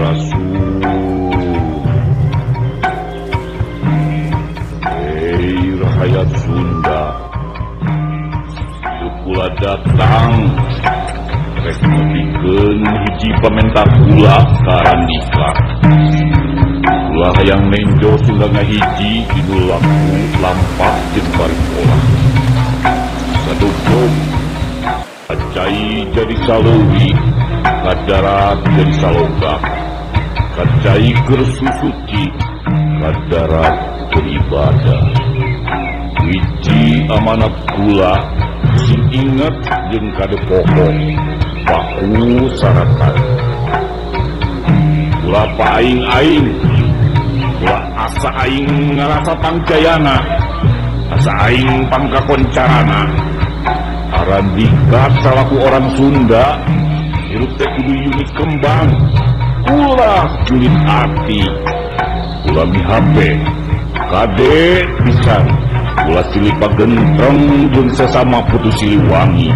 Rasul. Hei rakyat Sunda, kula datang rek nepikeun hiji pamentar kula ka Randika. Kula hayang nenjo Sunda ngahiji dinu laku lampah jeung parikola. Sadukung kacai jadi saleuwi, kadarat jadi salogak, kacai keur susuci, kadarat beribadah. Wiji amanat kula sing inget jeung kade pokok baku saratan. Kula paing-aing, kula asa aing ngarasa pangjayana, asa aing pangkakoncarana. Randika salaku orang Sunda hirup teh kudu unit kembang. Kula julid hati, kula mihape kade pisan. Kula silih pagentreng jeung sesama putu Siliwangi.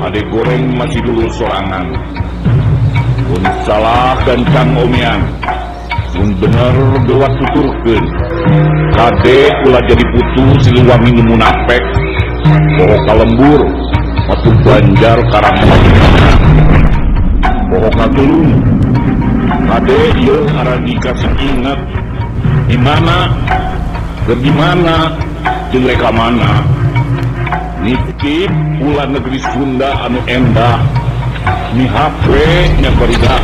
Ade goreng masih dulu sorangan. Mun salah gancang omean, mun bener dewa tuturkeun. Kade kula jadi putu Siliwangi nu munafik. Bohong kalembur, matu banjar karang bohong katulung. Kade ieu Randika sing inget di mana, jeung reka mana. Nitip pula negeri Sunda anu endah, mihape nya korida.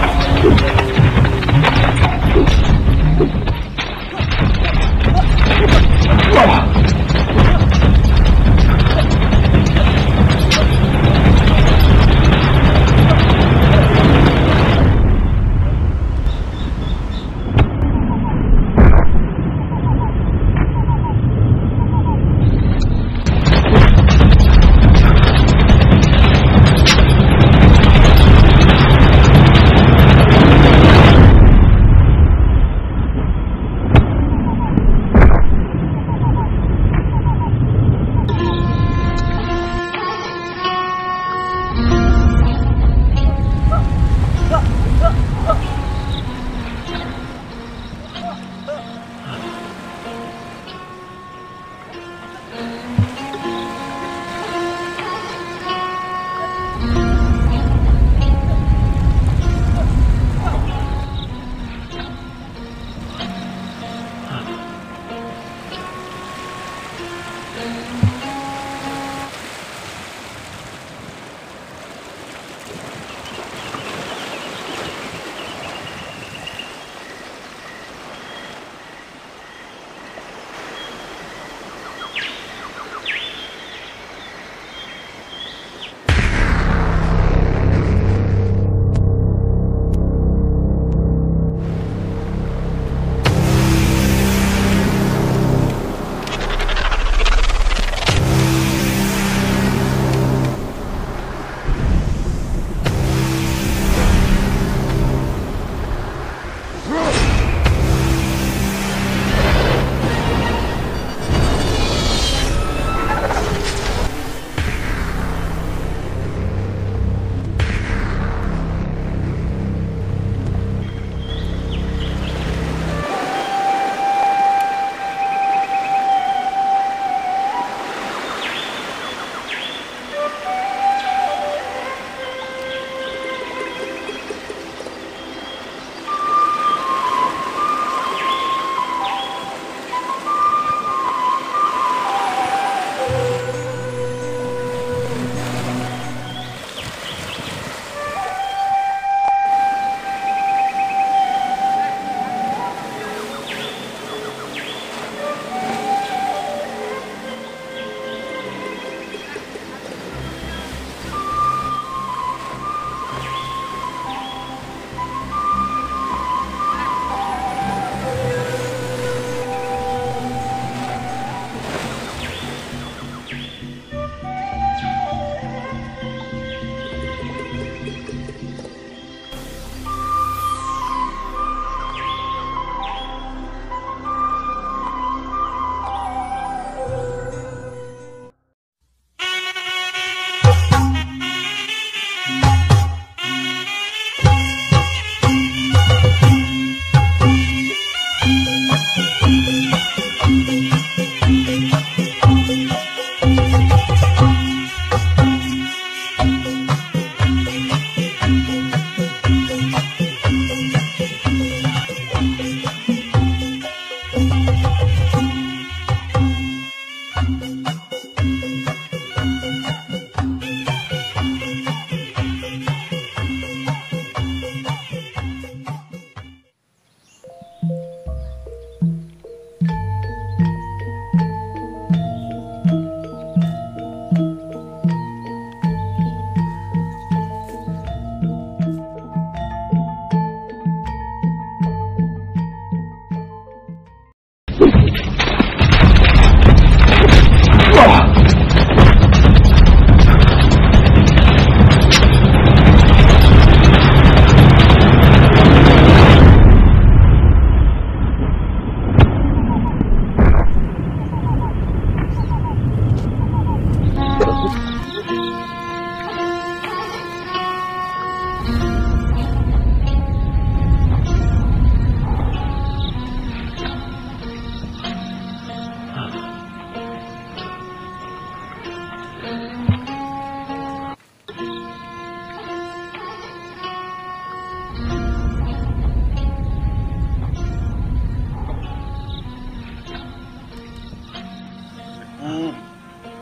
Assalamualaikum.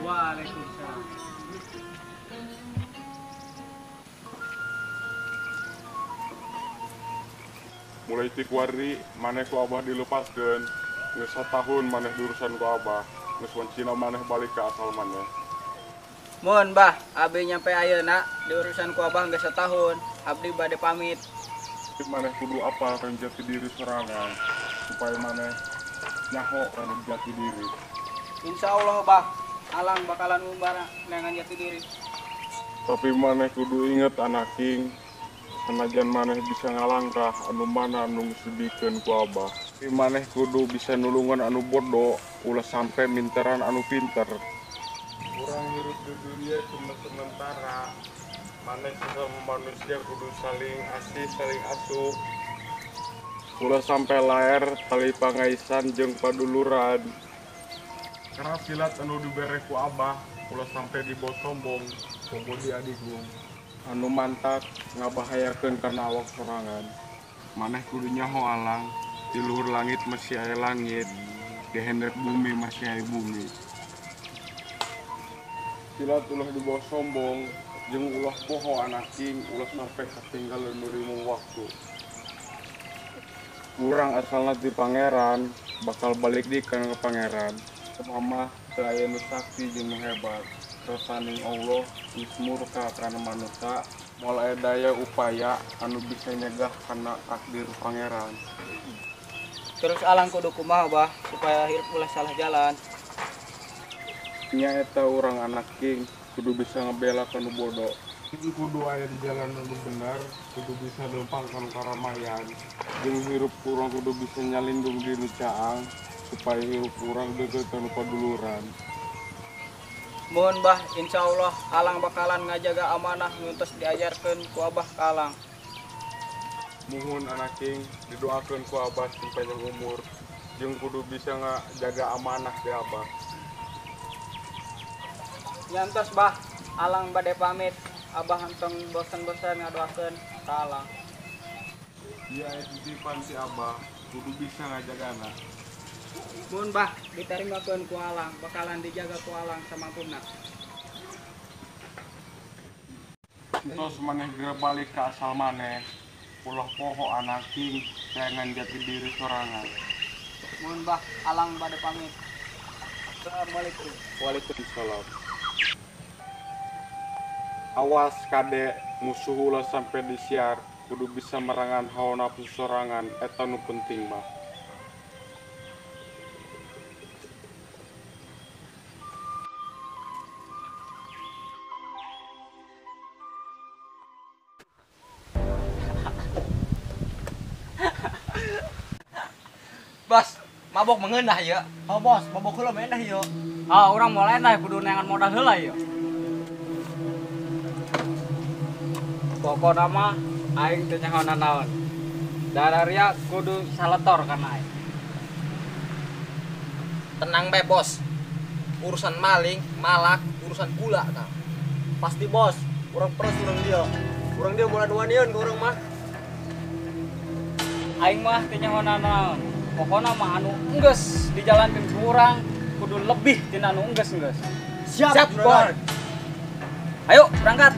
Waalaikumsalam. Mulai ti kuari maneh ku abah dilepaskeun. Geus satahun maneh diurusan ku abah. Geus wancina maneh balik ke asal maneh. Mohon bah, abdi nyampe ayeuna di urusan ku abah geus setahun. Abdi bade pamit. Maneh kudu apal kan jati diri sorangan supaya maneh nyaho kan jati diri. Insya Allah bah, alang bakalan ngumbara dengan jati diri. Tapi maneh kudu inget anaking, sanajan maneh bisa ngalangkah anu mana anu sedikeun ku abah. Tapi maneh kudu bisa nulungan anu bodoh, ulah sampai minteran anu pinter. Kurang hirup di dunia cuma sementara. Maneh sesama manusia kudu saling asih, saling asuh. Ulah sampai lahir tali pangaisan jeung paduluran. Karena silat anu dibere ku abah, ulah sampai dibawa sombong, bobo di adigung. Anu mantak ngabahayakeun karena awak sorangan. Maneh kudu nyaho alang, di luhur langit masih aya langit, di hendek bumi masih aya bumi. Silat ulah dibawa sombong, jeung ulah poho anaking, ulah sampai katinggalan nurimung waktu. Urang asalna di pangeran, bakal balik di kana pangeran. Mama teu aya nu sakti jeung nu hebat. Kesaning Allah geus murka kana manusia, moal aya daya upaya anu bisa nyegah kana takdir pangeran. Terus alang kudu kumaha bah supaya hirup ulah salah jalan. Nya eta urang anak king kudu bisa ngebela kanu bodoh. Kudu aya di jalan anu bener, kudu bisa numpang kanu karamaian. Jeung hirup urang kudu bisa nyalindung di nu caang supaya hirup urang deukeut kanu paduluran. Mohon bah, insya Allah alang bakalan ngajaga amanah nguntos diajarkeun ku abah ka alang. Muhun anak king didoakeun ku abah sampai panjang umur. Jeung kudu bisa ngajaga amanah di abah. Nyantos bah, alang bade pamit. Abah hentong bosan-bosan ngadoakeun ka alang. Dia titipan si abah, kudu bisa ngajagana. Mohon bah, ditarimakeun ku alang, bakalan dijaga ku alang samampuna. Terus maneh geus balik ke asal maneh. Ulah poho anak king sayangan jati diri sorangan. Mohon bah, alang bade pamit. Assalamualaikum. Waalaikumsalam. Awas kade musuh ulah sampai disiar, kudu bisa merangan hawa nafsu sorangan, eta nu penting mah. Bos, mabok mengendah ya. Oh bos, mabok heula mengendah ya. Ah, urang mulai dah kudu neangan modal heula ya. Pokona mah aing teu nyaho naon. Dararia kudu saletor kana aing. Tenang be bos. Urusan maling, malak, urusan gula tah. Pasti bos, urang peres urang dia. Urang dia bola duanian ke urang mah. Aing mah teu nyaho naon. Pokona mah anu enggeus dijalankeun ku urang kudu lebih tina anu enggeus. Siap bos. Ayo berangkat.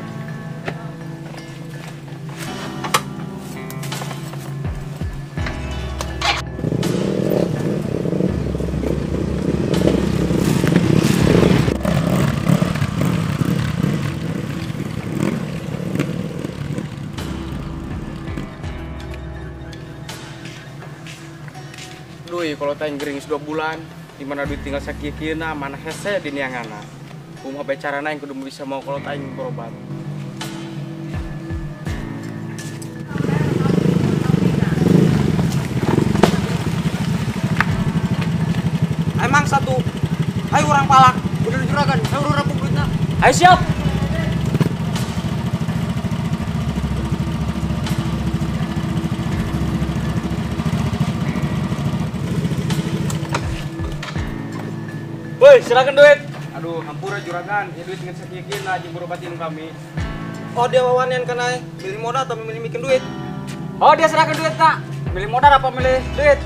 Duh, kalau tayang gering 2 bulan, dimana duit tinggal sakikina, mana hese di niangana. Kumaha bae carana yang kudu bisa mau kalau tayang berobat. Emang satu. Ayo urang palak, udah juragan, ayo urang duitna. Ayo siap. Boy, silakan duit. Aduh, hampura juragan, ya duit ngan sakieun aja berobatin kami. Oh dia wawanian kana milih modal atau milih bikin duit? Oh, dia serahkan duit, Nak. Milih modal apa milih duit?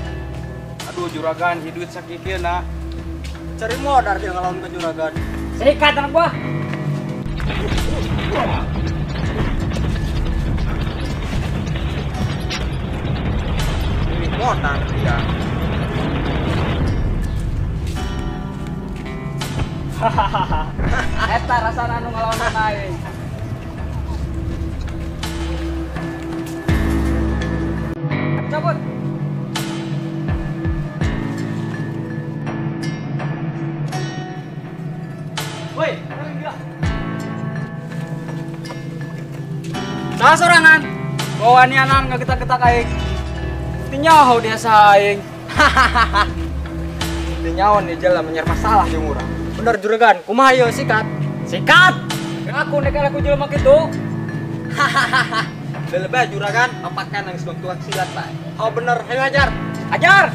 Aduh, juragan, ya duit sakieun, Nak. Cari modar dia ngelawan ke juragan. Sikat anak gua. Ini modar dia. Eta rasana anu ngelawan aing. Cabut. Woi, gila. Nah sorangan. Bawa nianan ngagetak-getak aing. Tinyaho dia saing. Tinyawan dia jalan menyerah masalah jeung urang. Bener juragan, kumaha ieu sikat? Sikat. Aku nek aku jelema kitu. Lebih juragan, papakan yang sedang tukang silat, Pak. Oh bener, ayo ajar. Ajar.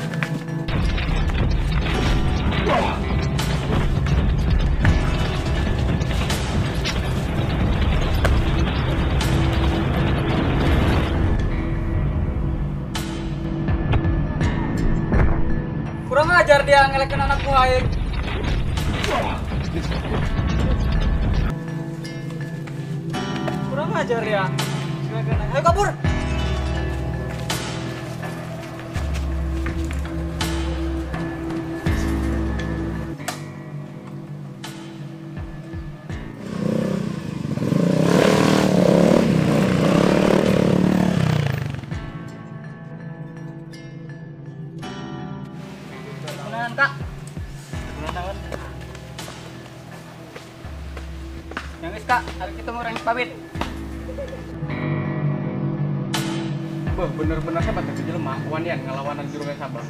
Kurang ajar dia ngelekin anakku aing. Kurang ajar ya. Ayo kabur. Kebenaran kak. Kebenaran. Yang wis kak, hari kita mau rengis pamit. Wah, bener-bener hebat ya jelema, wanian ngelawanan juragan Sabang.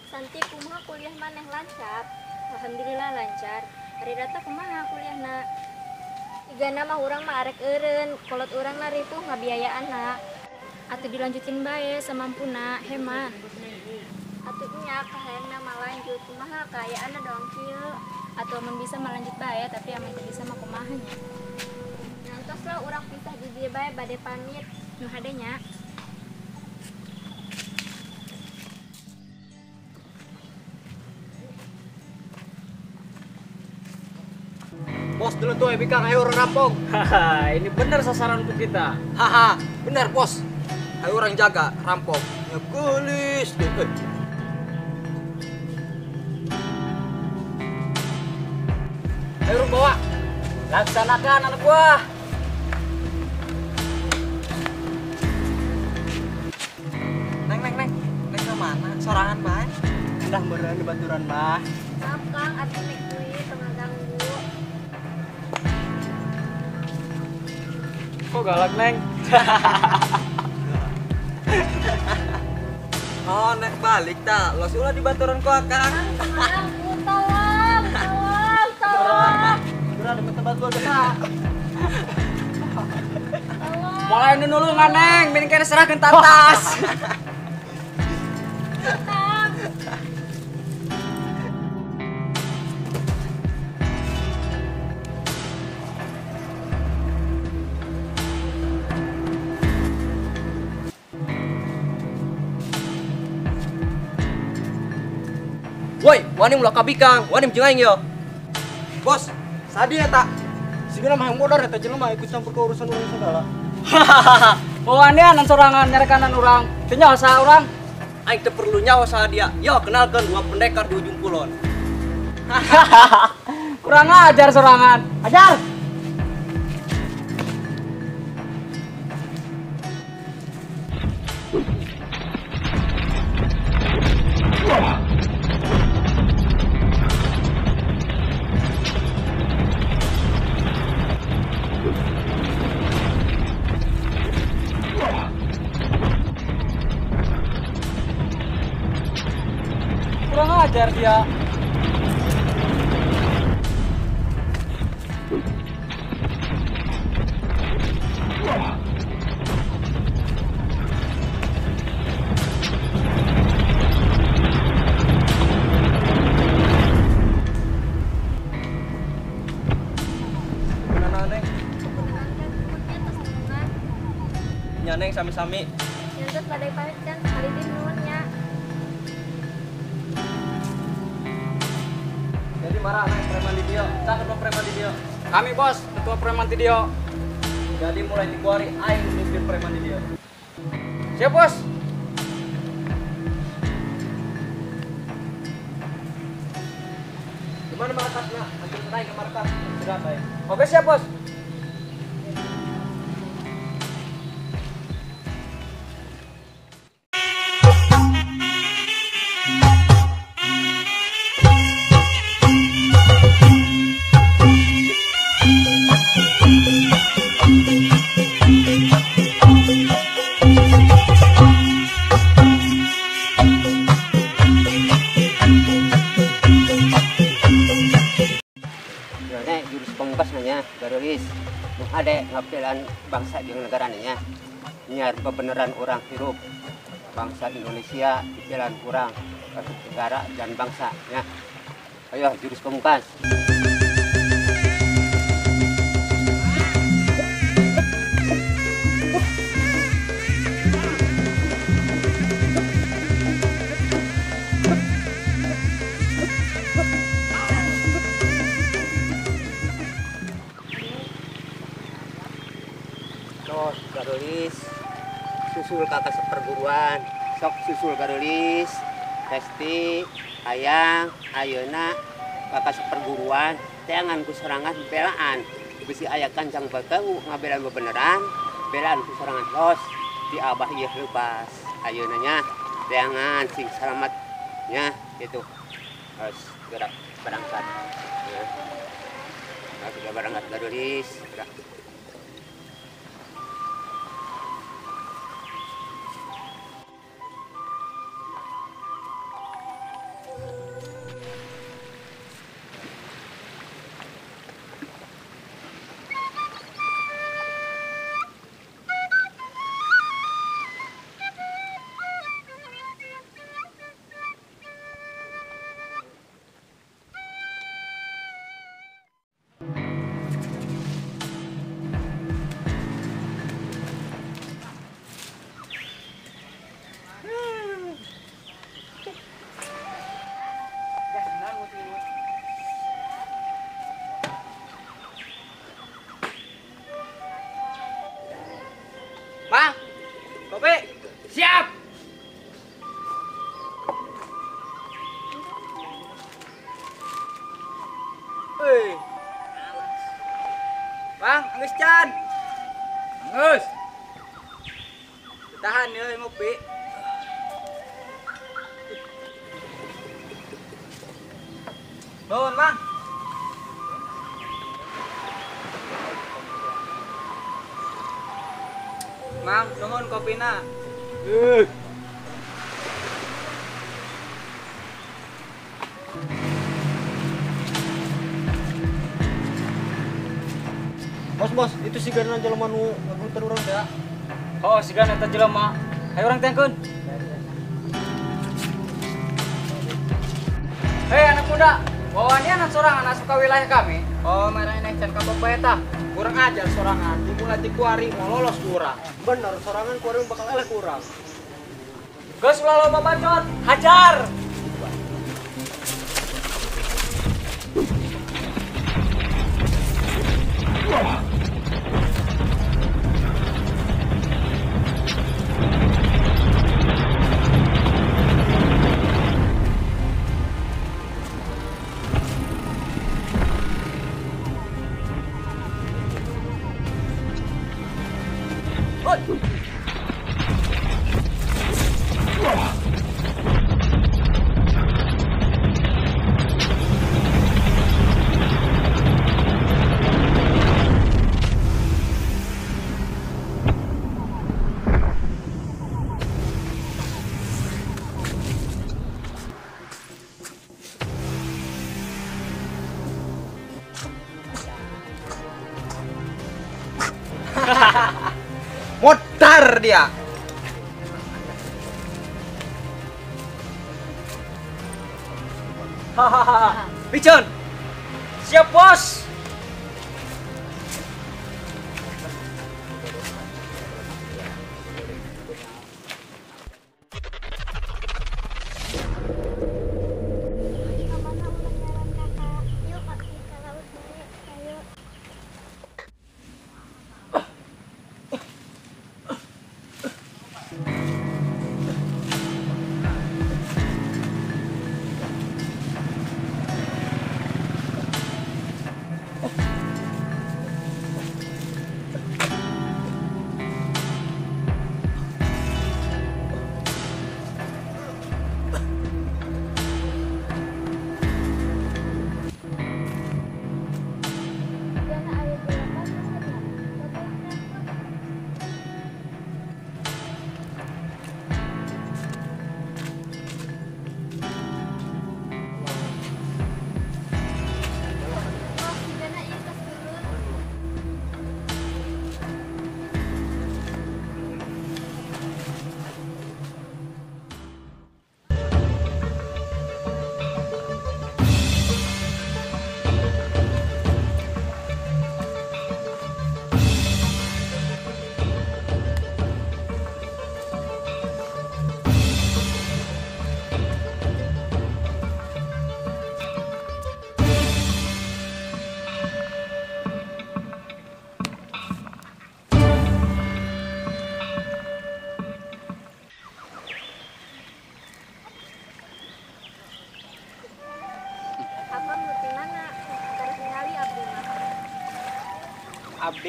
Santi kumaha kuliah maneh lancar? Alhamdulillah lancar. Hari data kumaha kuliahna? Igana mah urang mah arek eureun, kolot urang na ripuh ngabiayaanna. Atuh dilanjutin bae samampuna, hemat. Atuh nya kahayangna mah lanjut, kumaha kayaanna dong kieu. Atuh mun bisa mah lanjut bae, tapi amun teu bisa mah kumaha nya. Ngantos lah urang pisah di dieu bae bade pamit. Nu hadenya. Bos dulu tuh, Bikang, ayo orang rampok. Haha, ini bener sasaran untuk kita. Haha, benar bos. Ayo orang jaga, rampok. Ya gelis deh. Ayo orang bawa. Laksanakan anak gua. Neng ke mana? Sorangan bae. Udah beneran di baturan bah. Maaf Kang, atuh nek deui tengah ganggu. Kok galak, Neng? Oh, nek balik tak. Los ulah di baturan ku Akang. Aku tolong. Udah di tempat gua kena. Mulai nulungan, Neng. Mending kena serahkan tatas. Woi, wani mulak kabikang, wani jeung aing yo. Bos, sadi eta. Sigana mah modar eta jelema ikut campur ke urusan urang segala. Hahaha. Bawaannya nan sorangan nyarekanan orang. Teu nyawa sa urang. Aing teu perlu nyawa sa dia. Yo, kenalkeun dua pendekar di ujung kulon. Kurang ajar sorangan. Ajar. Kurang ajar dia. nyaneng sami-sami. Nyantet badai pahit kan sekali di nuhunnya. Jadi marah anak preman di dia. Cak ketua preman di dia. Kami bos, ketua preman ti dia. Jadi mulai dikuari aing mimpin preman di dia. Siap bos. Gimana markasnya? Lanjut naik ke markas. Sudah baik. Oke siap bos. Nek jurus pamungkas nanya garis ada ngapilan bangsa di negara nanya nyar kebenaran orang hidup bangsa Indonesia pikiran kurang negara dan bangsa ya. Ayo jurus pamungkas. Terus garulis susul kakak seperguruan sok susul garulis Resti Ayang Ayeuna kakak seperguruan teangan ku serangan belaan bisi aya kancang bakau ngabelan bebeneran belaan ku serangan los di abah ieu lepas ayeuna nya teangan sing selamatnya gitu harus gerak berangkat ya. Nah, sudah berangkat garulis gerak. Bang, kopi, siap. Hei, bang, Angus Chan, Angus, tahan ya ngopi. Nuhun bang. Mang, nuhun kopina. Bos, itu si Gana jelema nu ngaguter urang teh. Oh, sigan eta jelema. Hayu urang tengkeun. Hei anak muda, bawa ini anak sorangan asup ke wilayah kami. Oh, merah ini can kabok bae tah. Kurang ajar sorangan, dimulai ti kuari mau lolos ku urang. Bener, sorangan kuari bakal eleh kurang. Geus ulah loba bacot, hajar. Modar dia. Hahaha. Pijon. Siap, Bos.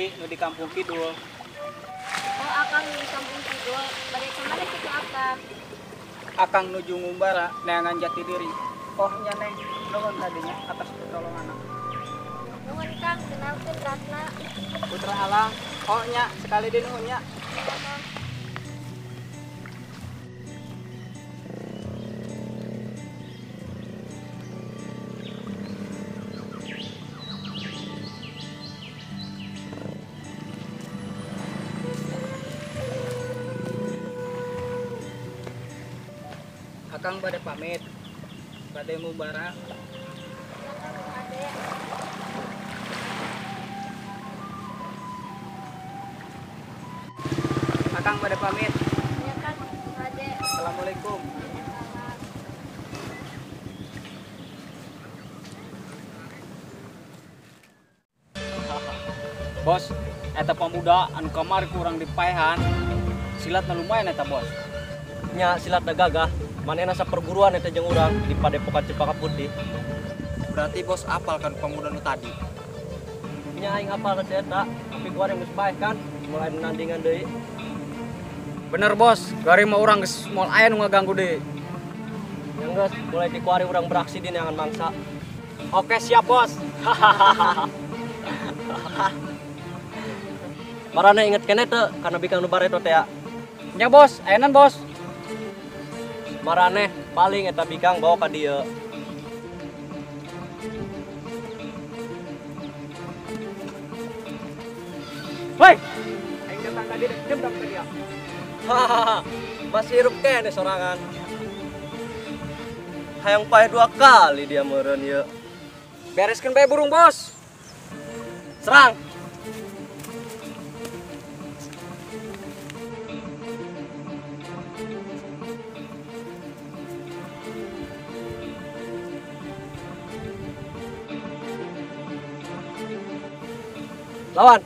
Jati nu di Kampung Kidul. Oh, akang di Kampung Kidul. Balik kemana situ akang? Akang nuju ngumbara neangan jati diri. Oh nya neng, nuhun tadinya atas pertolongan. Nuhun Kang, kenalkeun Ratna. Putra Alang. Oh nya sekali di nuhun nya. Iya, Kang. Akang bade pamit. Bade ngumbara. Iya, Kang, Ade. Akang bade pamit. Iya, Kang, Ade. Assalamualaikum. Salam. Bos, eta pemuda anu kamari kurang dipaehan. Silatna lumayan eta, Bos. Nya silat gagah, manehna saperguruan eta jeung urang di Padepokan Cempaka Putih. Berarti Bos apal kan pemuda nu tadi. Nya aing apal teh eta, tapi gua yang geus bae kan, mulai nandingan deui. Bener Bos, gari mah urang geus moal aya nu ngaganggu deui. Yang geus mulai dikuari urang beraksi di neangan mangsa. Oke, siap, Bos. Marane inget kene teu kana bikang nu bareto teh. Nya Bos, ayenan Bos. Marane paling eta bikang bawa ka dieu. Woi, aing datang ka dieu jemdang ka dia. Masih hirup kene sorangan. Hayang paeh 2 kali dia meureun ieu. Bereskeun bae burung Bos. Serang. Lawan.